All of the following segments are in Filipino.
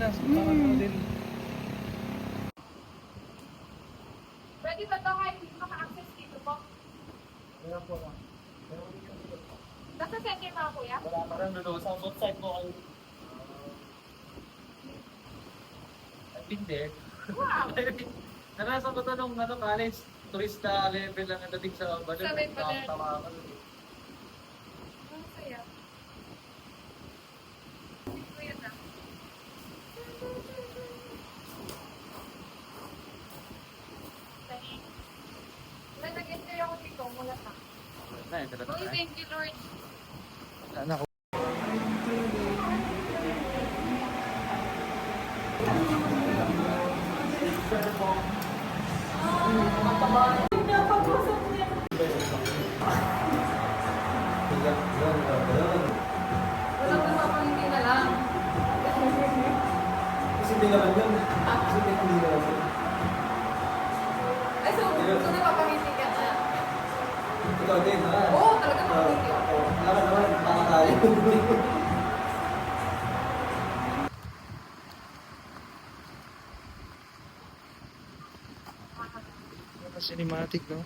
Pwede ba ito kahit hindi maka-access dito po? Wala po lang. Nasa center mga kuya? Wala pa rin doon. Sa outside po kayo. I've been there. Wow! Naranasan ko ito nung college. Turista level lang ang dating sa Balon. Sa Balon. Tawa ka doon. Ang saya. Kuya na. Nag-enter ako dito mula sa. Oh, thank you, Lord. Anak ko. Walang napapangiti na lang. Kasi hindi naman yun. Kasi hindi naman yun. Ay, so napapangiti ka na? Ikaw din, ha? Oo, talaga napapangiti ako. Kailangan naman, baka tayo. Cinematic, no?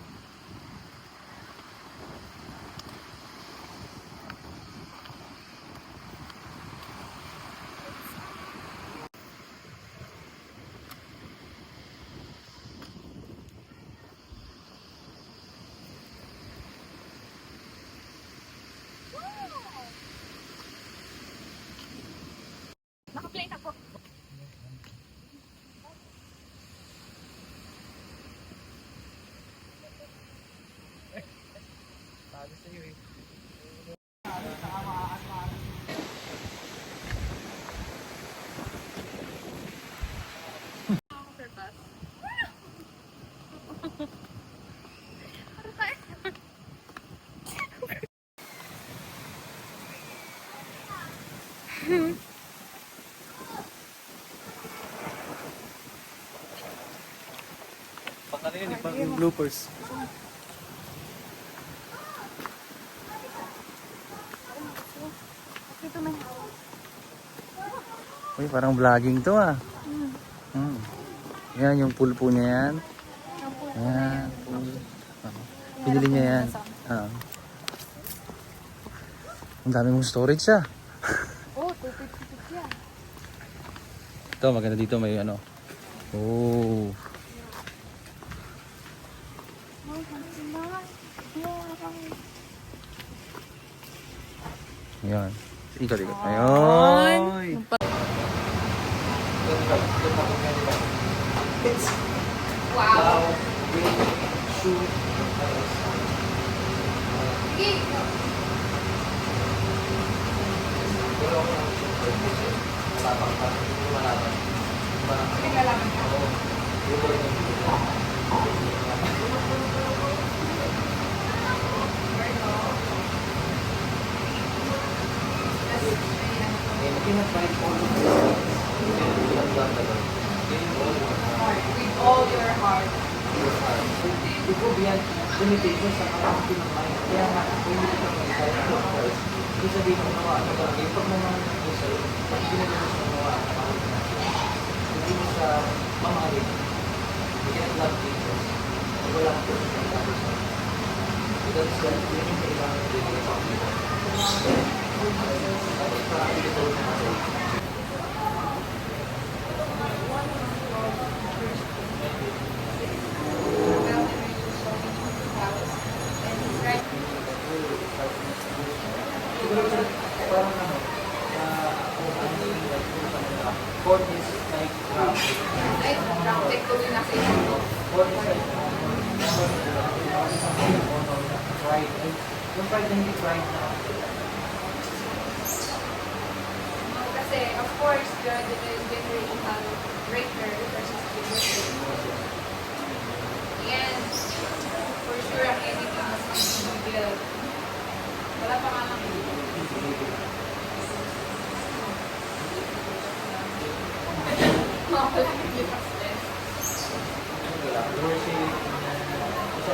Naka-play na po. Sabi sa'yo eh. Ano yun, ibang bloopers. Uy, parang vlogging to ah. Yan, yung pool po niya yan. Yan, pool. Pinili niya yan. Ang dami mong storage ah. Oh, 250 yan. Ito, maganda dito may ano. Oh. Yan. Ikot-ikot. Ayun. Wow. Shoot. Sige. Pinagalaman ka. With all your heart. Ito biyan, limitation sa capacity ng mind. Kaya nga, hindi ito ng side of course. Hindi sabihin mo nawa, ano ba? Pag naman ito sa'yo, pag ginagawa sa nawa, hindi mo sa mamahalin. You can't love Jesus. Wala ko sa love sa that's why, yun yung kailangan din ng pag-ibig. Tapos parang ito naman. Parang ano, corn is like round. Ay, round ko din nasa ito. Corn is like fried. Yung fried na hindi fried na. Kasi, of course, the generational breaker versus the and for sure, ang editing mas mag-build. Wala pa nga nang Wala. Lower shade. Isa